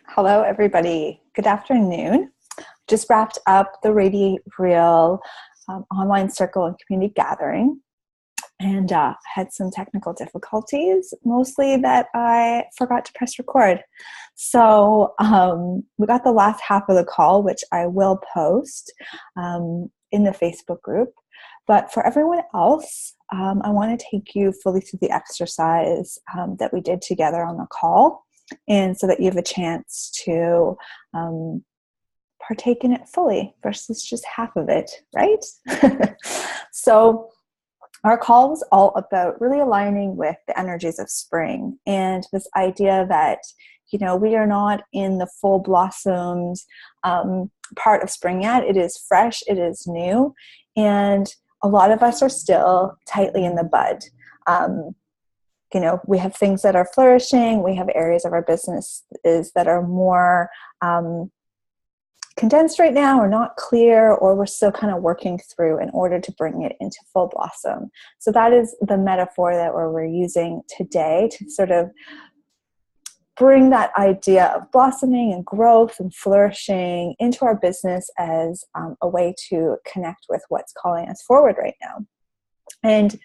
Hello, everybody. Good afternoon. Just wrapped up the Radiate Real online circle and community gathering and had some technical difficulties, mostly that I forgot to press record. So we got the last half of the call, which I will post in the Facebook group. But for everyone else, I want to take you fully through the exercise that we did together on the call, and so that you have a chance to partake in it fully versus just half of it, right? So our call was all about really aligning with the energies of spring and this idea that, you know, we are not in the full blossomed part of spring yet. It is fresh, it is new, and a lot of us are still tightly in the bud. You know, we have things that are flourishing. We have areas of our business that are more condensed right now, or not clear, or we're still kind of working through in order to bring it into full blossom. So that is the metaphor that we're using today to sort of bring that idea of blossoming and growth and flourishing into our business as a way to connect with what's calling us forward right now. And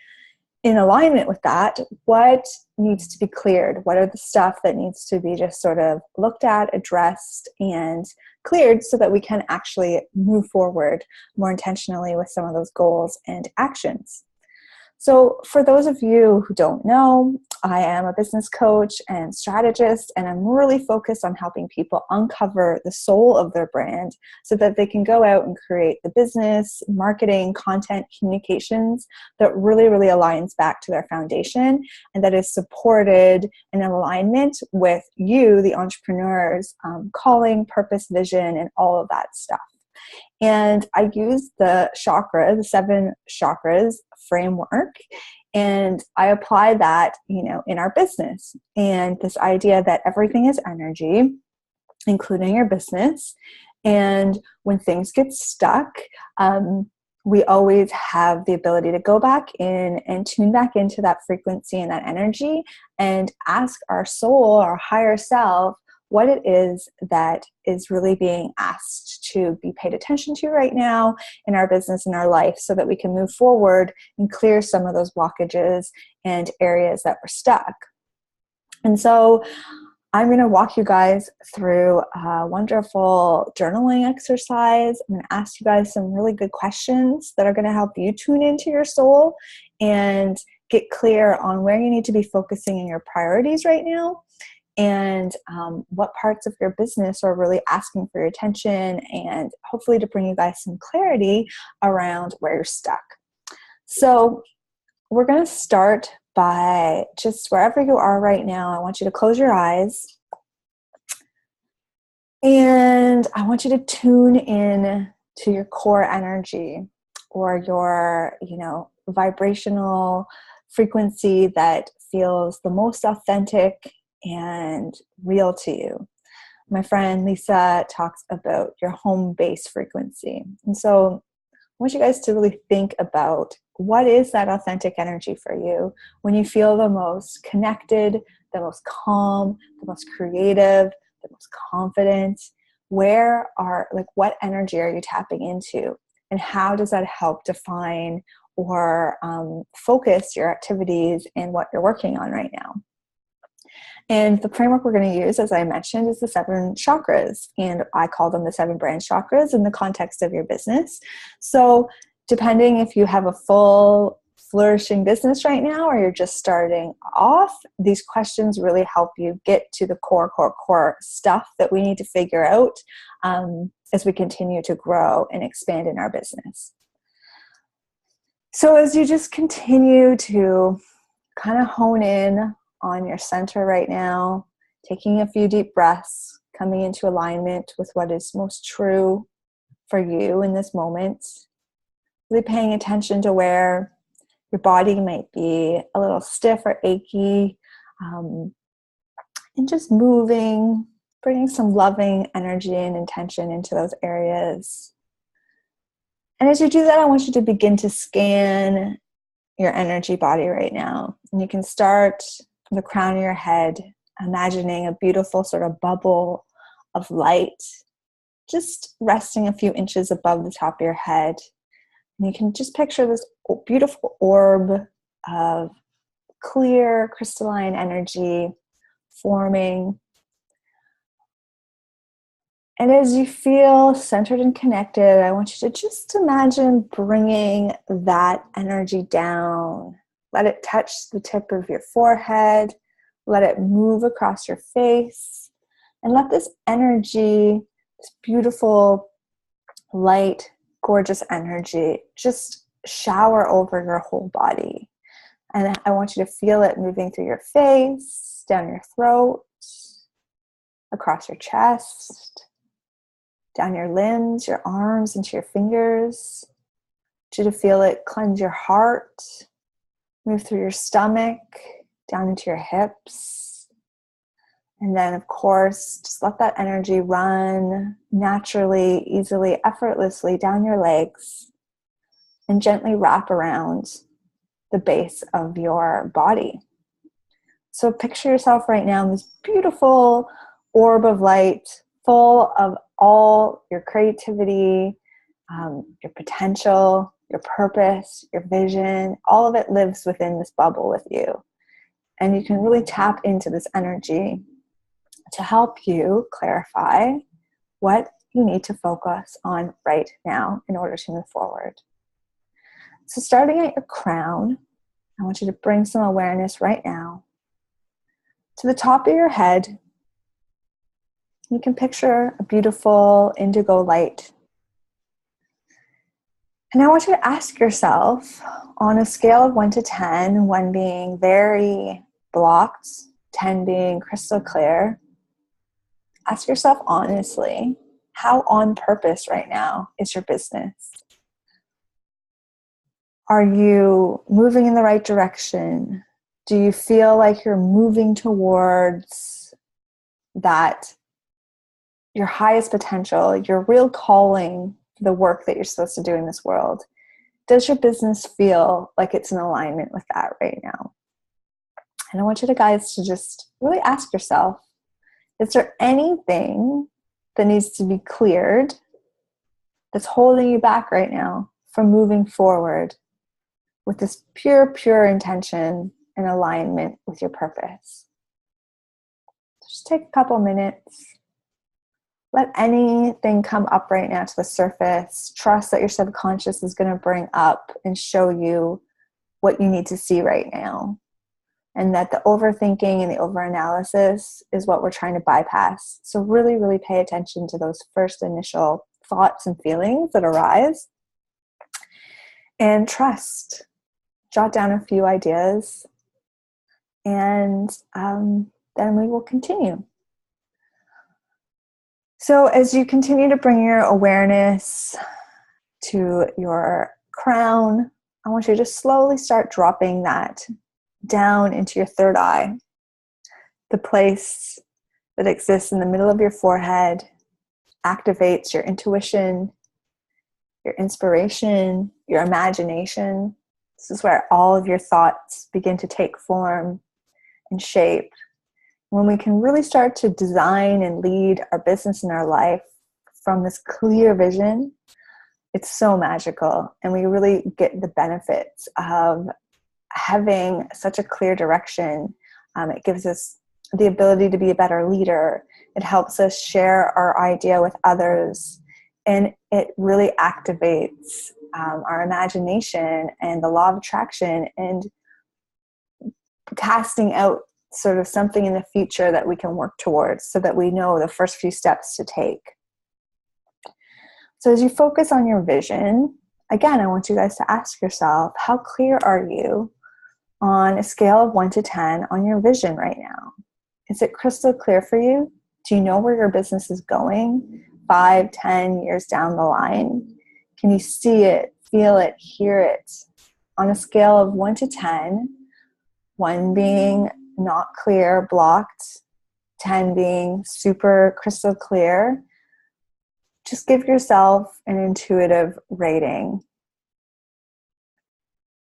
in alignment with that, what needs to be cleared? What are the stuff that needs to be just sort of looked at, addressed, and cleared so that we can actually move forward more intentionally with some of those goals and actions? So for those of you who don't know, I am a business coach and strategist, and I'm really focused on helping people uncover the soul of their brand so that they can go out and create the business, marketing, content, communications that really, really aligns back to their foundation and that is supported in alignment with you, the entrepreneur's calling, purpose, vision, and all of that stuff. And I use the 7 chakras framework, and I apply that, you know, in our business. And this idea that everything is energy, including your business. And when things get stuck, we always have the ability to go back in and tune back into that frequency and that energy and ask our soul, our higher self, what it is that is really being asked to be paid attention to right now in our business and our life, so that we can move forward and clear some of those blockages and areas that were stuck. And so I'm going to walk you guys through a wonderful journaling exercise. I'm going to ask you guys some really good questions that are going to help you tune into your soul and get clear on where you need to be focusing in your priorities right now, and what parts of your business are really asking for your attention, and hopefully to bring you guys some clarity around where you're stuck. So we're going to start by just wherever you are right now. I want you to close your eyes, and I want you to tune in to your core energy, or your, you know, vibrational frequency that feels the most authentic and real to you. My friend Lisa talks about your home base frequency. And so I want you guys to really think about, what is that authentic energy for you when you feel the most connected, the most calm, the most creative, the most confident? What energy are you tapping into? And how does that help define or focus your activities and what you're working on right now? And the framework we're going to use, as I mentioned, is the 7 chakras. And I call them the 7 brand chakras in the context of your business. So depending if you have a full flourishing business right now, or you're just starting off, these questions really help you get to the core stuff that we need to figure out as we continue to grow and expand in our business. So as you just continue to kind of hone in on your center right now, taking a few deep breaths, coming into alignment with what is most true for you in this moment, really paying attention to where your body might be a little stiff or achy, and just moving, bringing some loving energy and intention into those areas. And as you do that, I want you to begin to scan your energy body right now. And you can start from the crown of your head, imagining a beautiful sort of bubble of light, just resting a few inches above the top of your head. And you can just picture this beautiful orb of clear crystalline energy forming. And as you feel centered and connected, I want you to just imagine bringing that energy down. Let it touch the tip of your forehead. Let it move across your face. And let this energy, this beautiful, light, gorgeous energy, just shower over your whole body. And I want you to feel it moving through your face, down your throat, across your chest, down your limbs, your arms, into your fingers. I want you to feel it cleanse your heart, move through your stomach, down into your hips. And then, of course, just let that energy run naturally, easily, effortlessly down your legs and gently wrap around the base of your body. So picture yourself right now in this beautiful orb of light, full of all your creativity, your potential, your purpose, your vision. All of it lives within this bubble with you. And you can really tap into this energy to help you clarify what you need to focus on right now in order to move forward. So starting at your crown, I want you to bring some awareness right now to the top of your head. You can picture a beautiful indigo light. And I want you to ask yourself, on a scale of 1 to 10, 1 being very blocked, 10 being crystal clear, ask yourself honestly, how on purpose right now is your business? Are you moving in the right direction? Do you feel like you're moving towards that, your highest potential, your real calling, the work that you're supposed to do in this world? Does your business feel like it's in alignment with that right now? And I want you guys to just really ask yourself, is there anything that needs to be cleared that's holding you back right now from moving forward with this pure intention and alignment with your purpose? Just take a couple minutes. Let anything come up right now to the surface. Trust that your subconscious is going to bring up and show you what you need to see right now. And that the overthinking and the overanalysis is what we're trying to bypass. So really, really pay attention to those first initial thoughts and feelings that arise. And trust. Jot down a few ideas. And then we will continue. So as you continue to bring your awareness to your crown, I want you to slowly start dropping that down into your third eye, the place that exists in the middle of your forehead, activates your intuition, your inspiration, your imagination. This is where all of your thoughts begin to take form and shape. When we can really start to design and lead our business and our life from this clear vision, it's so magical. And we really get the benefits of having such a clear direction. It gives us the ability to be a better leader. It helps us share our idea with others. And it really activates our imagination and the law of attraction and casting out sort of something in the future that we can work towards so that we know the first few steps to take. So as you focus on your vision, again, I want you guys to ask yourself, how clear are you on a scale of 1 to 10 on your vision right now? Is it crystal clear for you? Do you know where your business is going 5, 10 years down the line? Can you see it, feel it, hear it? On a scale of 1 to 10, 1 being not clear, blocked, 10 being super crystal clear, just give yourself an intuitive rating.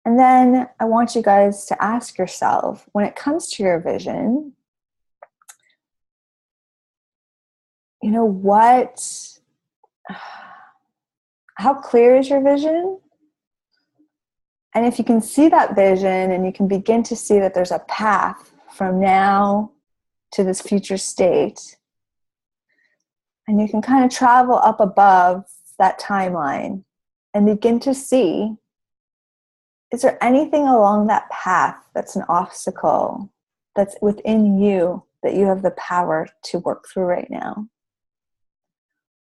And then I want you guys to ask yourself, when it comes to your vision, you know, how clear is your vision? And if you can see that vision and you can begin to see that there's a path from now to this future state, and you can kind of travel up above that timeline and begin to see, is there anything along that path that's an obstacle that's within you that you have the power to work through right now?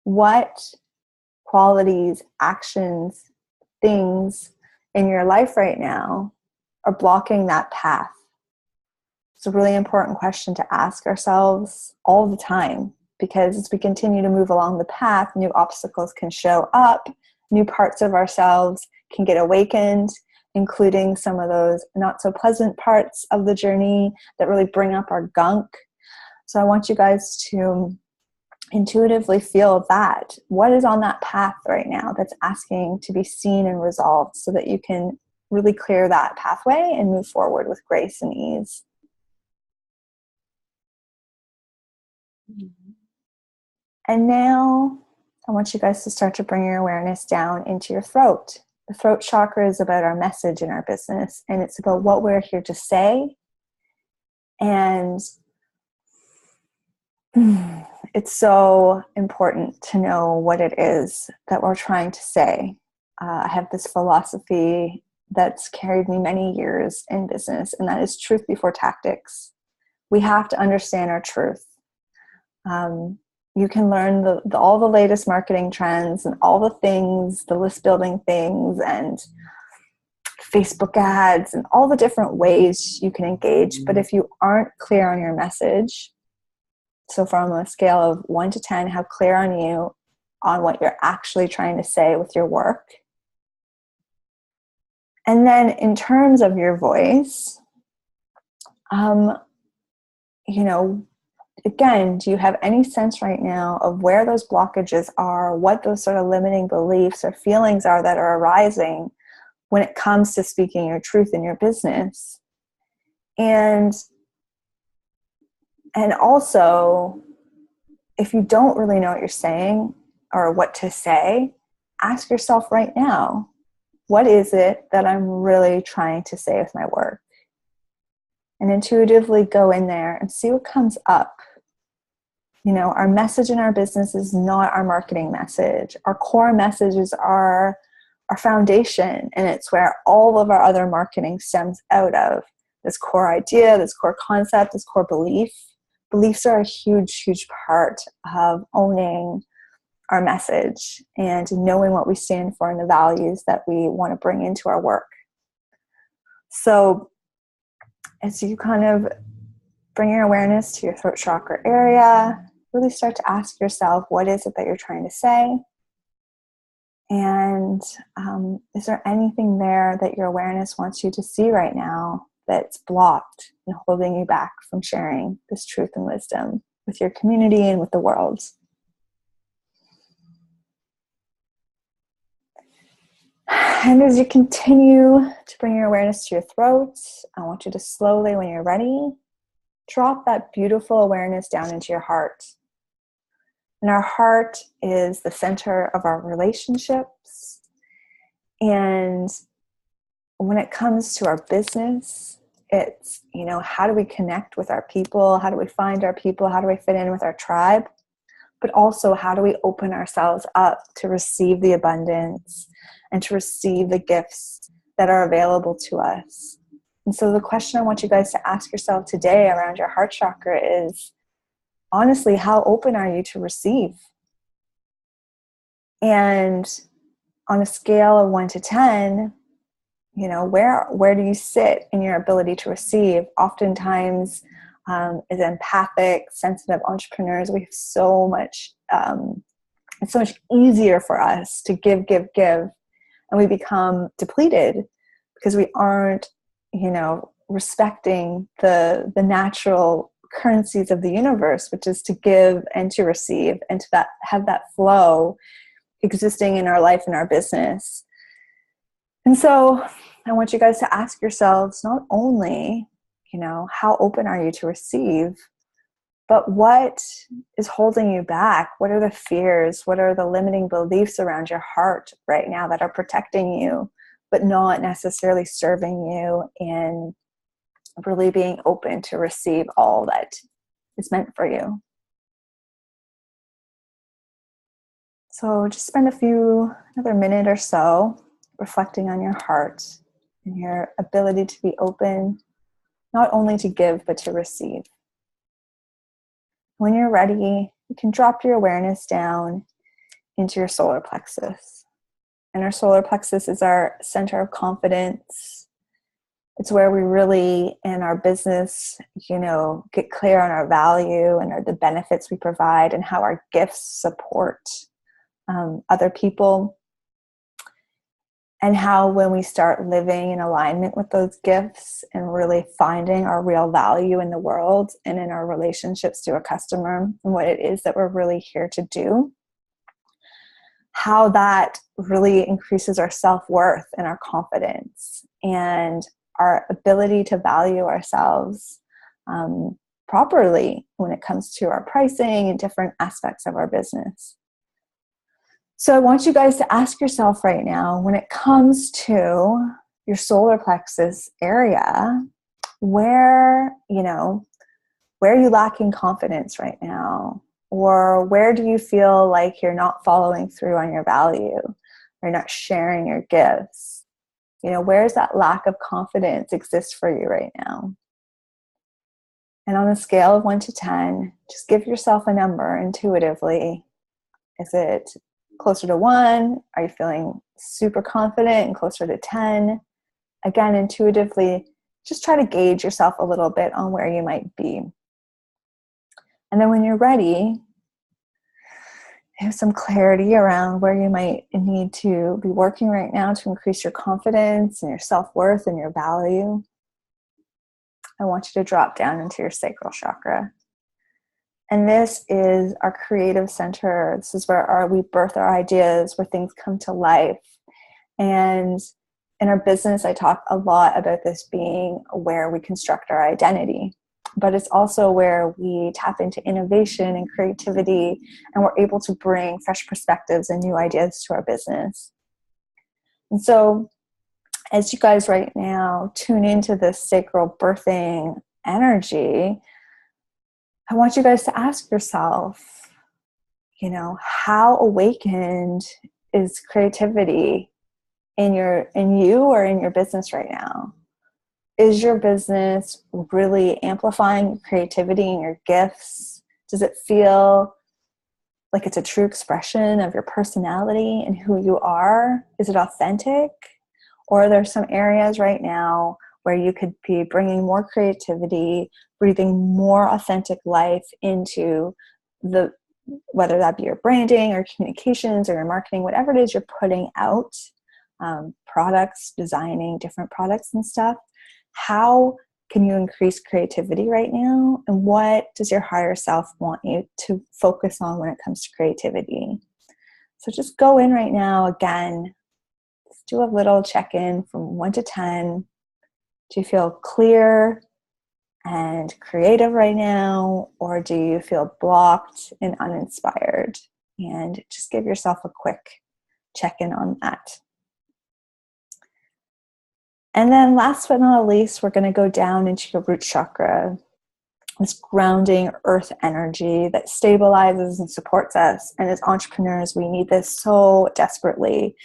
What qualities, actions, things in your life right now are blocking that path? It's a really important question to ask ourselves all the time, because as we continue to move along the path, new obstacles can show up, new parts of ourselves can get awakened, including some of those not so pleasant parts of the journey that really bring up our gunk. So I want you guys to intuitively feel that. What is on that path right now that's asking to be seen and resolved, so that you can really clear that pathway and move forward with grace and ease. And now I want you guys to start to bring your awareness down into your throat. The throat chakra is about our message in our business, and it's about what we're here to say. And it's so important to know what it is that we're trying to say. I have this philosophy that's carried me many years in business, and that is truth before tactics. We have to understand our truth. You can learn all the latest marketing trends and all the things, the list building things and Facebook ads and all the different ways you can engage. But if you aren't clear on your message, so from a scale of 1 to 10, how clear are you on what you're actually trying to say with your work? And then in terms of your voice, again, do you have any sense right now of where those blockages are, what those sort of limiting beliefs or feelings are that are arising when it comes to speaking your truth in your business? And also, if you don't really know what you're saying or what to say, ask yourself right now, what is it that I'm really trying to say with my work? And intuitively go in there and see what comes up. Our message in our business is not our marketing message. Our core messages are our foundation, and it's where all of our other marketing stems out of. This core idea, this core concept, this core belief. Beliefs are a huge, huge part of owning our message and knowing what we stand for and the values that we want to bring into our work. So as you kind of bring your awareness to your throat chakra area, really start to ask yourself, what is it that you're trying to say? And is there anything there that your awareness wants you to see right now that's blocked and holding you back from sharing this truth and wisdom with your community and with the world? And as you continue to bring your awareness to your throat, I want you to slowly, when you're ready, drop that beautiful awareness down into your heart. And our heart is the center of our relationships. And when it comes to our business, it's, how do we connect with our people? How do we find our people? How do we fit in with our tribe? But also, how do we open ourselves up to receive the abundance and to receive the gifts that are available to us? And so the question I want you guys to ask yourself today around your heart chakra is, honestly, how open are you to receive? And on a scale of 1 to 10, where do you sit in your ability to receive? Oftentimes, as empathic, sensitive entrepreneurs, we have so much, it's so much easier for us to give, and we become depleted because we aren't, respecting the natural currencies of the universe, which is to give and to receive and to have that flow existing in our life and our business. And so I want you guys to ask yourselves not only, how open are you to receive, But what is holding you back? What are the fears? What are the limiting beliefs around your heart right now that are protecting you, but not necessarily serving you in really being open to receive all that is meant for you? So just spend another minute or so reflecting on your heart and your ability to be open, not only to give, but to receive. When you're ready, you can drop your awareness down into your solar plexus. And our solar plexus is our center of confidence. It's where we really, in our business, get clear on our value and the benefits we provide and how our gifts support other people. And how when we start living in alignment with those gifts and really finding our real value in the world and in our relationships to a customer and what it is that we're really here to do, how that really increases our self-worth and our confidence and our ability to value ourselves properly when it comes to our pricing and different aspects of our business. So I want you guys to ask yourself right now, when it comes to your solar plexus area, where are you lacking confidence right now? Or where do you feel like you're not following through on your value? Or not sharing your gifts? Where's that lack of confidence exist for you right now? And on a scale of 1 to 10, just give yourself a number intuitively. Is it closer to 1? Are you feeling super confident and closer to 10? Again, intuitively, just try to gauge yourself a little bit on where you might be. And then when you're ready, have some clarity around where you might need to be working right now to increase your confidence and your self-worth and your value. I want you to drop down into your sacral chakra. And this is our creative center. This is where we birth our ideas, where things come to life. And in our business, I talk a lot about this being where we construct our identity. But it's also where we tap into innovation and creativity, and we're able to bring fresh perspectives and new ideas to our business. And so as you guys right now tune into this sacral birthing energy, I want you guys to ask yourself, how awakened is creativity in you or in your business right now? Is your business really amplifying your creativity and your gifts? Does it feel like it's a true expression of your personality and who you are? Is it authentic? Or are there some areas right now where you could be bringing more creativity, breathing more authentic life into whether that be your branding or communications or your marketing, whatever it is you're putting out, products, designing different products and stuff? How can you increase creativity right now? And what does your higher self want you to focus on when it comes to creativity? So just go in right now again. Let's do a little check-in from 1 to 10. Do you feel clear and creative right now? Or do you feel blocked and uninspired? And just give yourself a quick check-in on that. And then last but not least, we're going to go down into your root chakra, this grounding earth energy that stabilizes and supports us. And as entrepreneurs, we need this so desperately.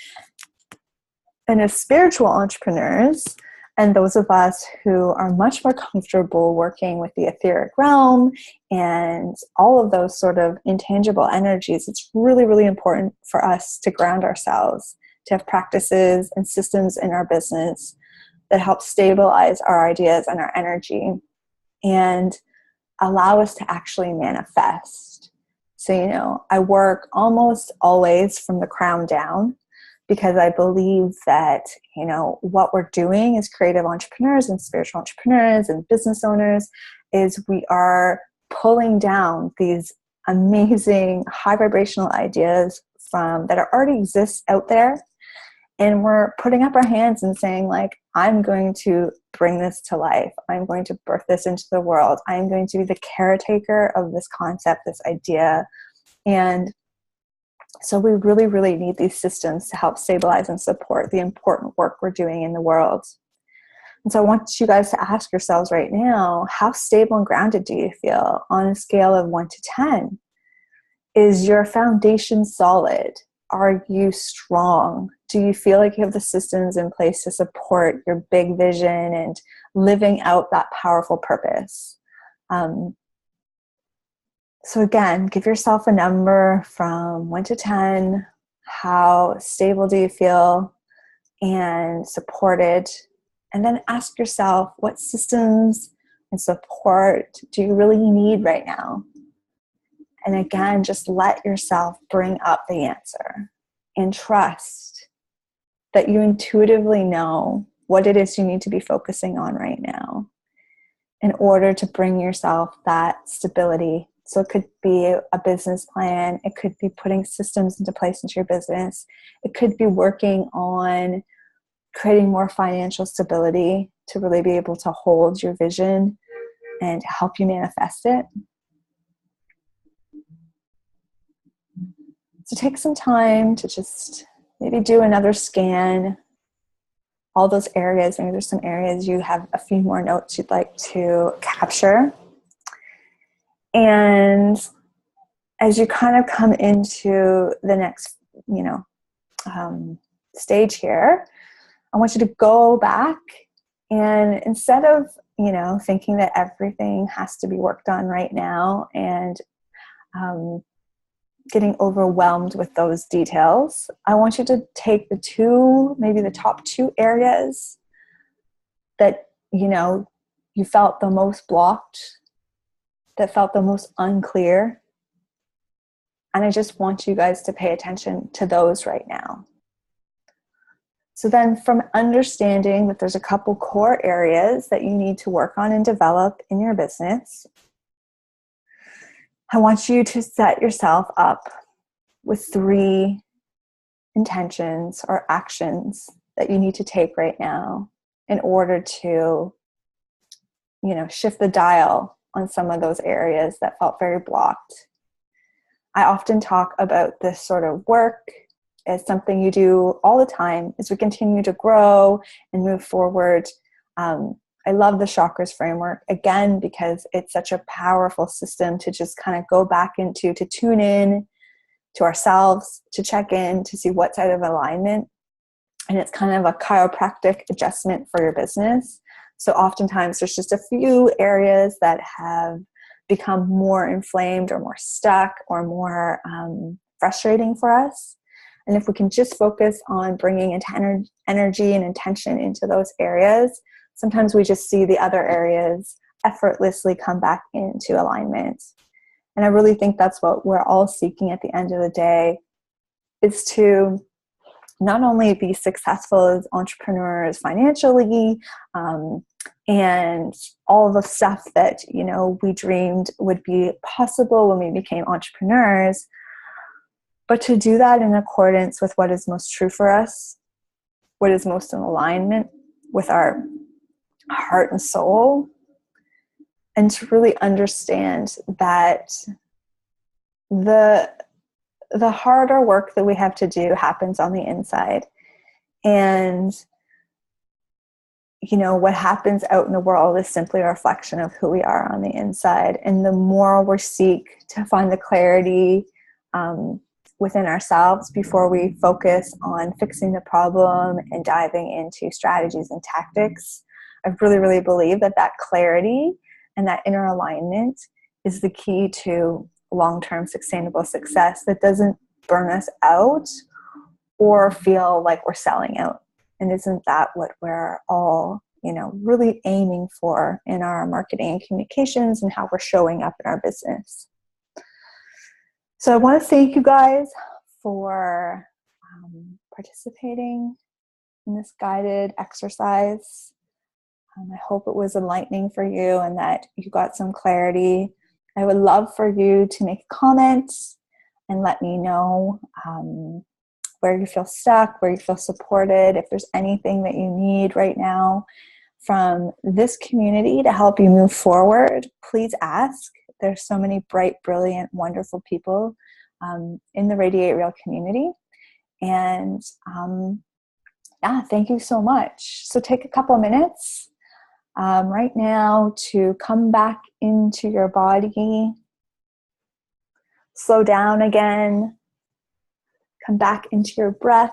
And as spiritual entrepreneurs, and those of us who are much more comfortable working with the etheric realm and all of those sort of intangible energies, it's really, really important for us to ground ourselves, to have practices and systems in our business that help stabilize our ideas and our energy and allow us to actually manifest. So, I work almost always from the crown down, because I believe that, what we're doing as creative entrepreneurs and spiritual entrepreneurs and business owners is we are pulling down these amazing high vibrational ideas that already exist out there. And we're putting up our hands and saying, like, I'm going to bring this to life. I'm going to birth this into the world. I'm going to be the caretaker of this concept, this idea. And so we really, really need these systems to help stabilize and support the important work we're doing in the world. And so I want you guys to ask yourselves right now, how stable and grounded do you feel on a scale of 1 to 10? Is your foundation solid? Are you strong? Do you feel like you have the systems in place to support your big vision and living out that powerful purpose? So again, give yourself a number from 1 to 10. How stable do you feel and supported? And then ask yourself, what systems and support do you really need right now? And again, just let yourself bring up the answer and trust that you intuitively know what it is you need to be focusing on right now in order to bring yourself that stability. So it could be a business plan. It could be putting systems into place into your business. It could be working on creating more financial stability to really be able to hold your vision and help you manifest it. So take some time to just maybe do another scan. All those areas, maybe there's some areas you have a few more notes you'd like to capture. And as you kind of come into the next, stage here, I want you to go back and instead of, thinking that everything has to be worked on right now and getting overwhelmed with those details, I want you to take maybe the top 2 areas that, you felt the most blocked, that felt the most unclear. And I just want you guys to pay attention to those right now. So then from understanding that there's a couple core areas that you need to work on and develop in your business, I want you to set yourself up with 3 intentions or actions that you need to take right now in order to, shift the dial on some of those areas that felt very blocked. I often talk about this sort of work as something you do all the time as we continue to grow and move forward. I love the chakras framework, again, because it's such a powerful system to just kind of go back into, to tune in to ourselves, to check in, to see what's out of alignment. And it's kind of a chiropractic adjustment for your business. So oftentimes there's just a few areas that have become more inflamed or more stuck or more frustrating for us. And if we can just focus on bringing into energy and intention into those areas, sometimes we just see the other areas effortlessly come back into alignment. And I really think that's what we're all seeking at the end of the day, is to not only be successful as entrepreneurs financially, and all the stuff that, we dreamed would be possible when we became entrepreneurs, but to do that in accordance with what is most true for us, what is most in alignment with our heart and soul, and to really understand that the harder work that we have to do happens on the inside. And, what happens out in the world is simply a reflection of who we are on the inside. And the more we seek to find the clarity within ourselves before we focus on fixing the problem and diving into strategies and tactics, I really, really believe that clarity and that inner alignment is the key to long-term sustainable success that doesn't burn us out or feel like we're selling out. And isn't that what we're all, really aiming for in our marketing and communications and how we're showing up in our business? So I want to thank you guys for participating in this guided exercise. I hope it was enlightening for you and that you got some clarity. I would love for you to make a comment and let me know where you feel stuck, where you feel supported, if there's anything that you need right now from this community to help you move forward, please ask. There's so many bright, brilliant, wonderful people in the Radiate Real community. And yeah, thank you so much. So take a couple of minutes right now to come back into your body. Slow down again. Come back into your breath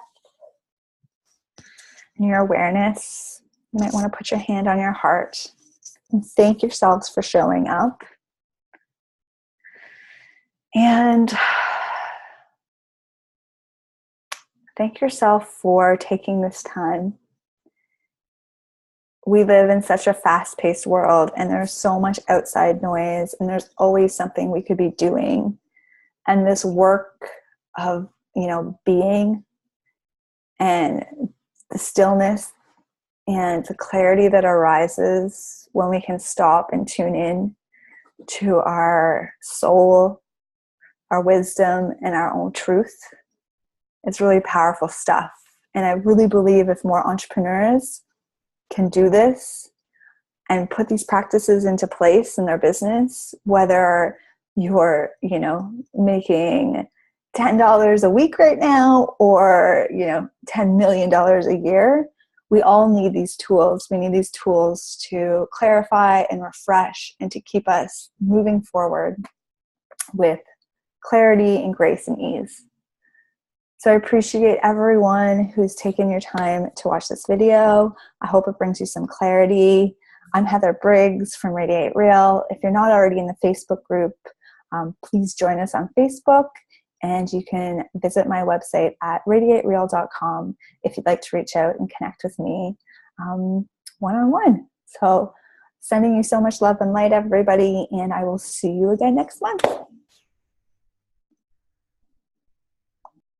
and your awareness. You might want to put your hand on your heart and thank yourselves for showing up. And thank yourself for taking this time. We live in such a fast-paced world, and there's so much outside noise, and there's always something we could be doing. And this work of, being, and the stillness and the clarity that arises when we can stop and tune in to our soul, our wisdom, and our own truth. It's really powerful stuff. And I really believe if more entrepreneurs can do this and put these practices into place in their business, whether you're, making $10 a week right now or, $10 million a year, we all need these tools. We need these tools to clarify and refresh and to keep us moving forward with clarity and grace and ease. So I appreciate everyone who's taken your time to watch this video. I hope it brings you some clarity. I'm Heather Briggs from Radiate Real. If you're not already in the Facebook group, please join us on Facebook, and you can visit my website at radiatereal.com if you'd like to reach out and connect with me one-on-one. So sending you so much love and light, everybody, and I will see you again next month.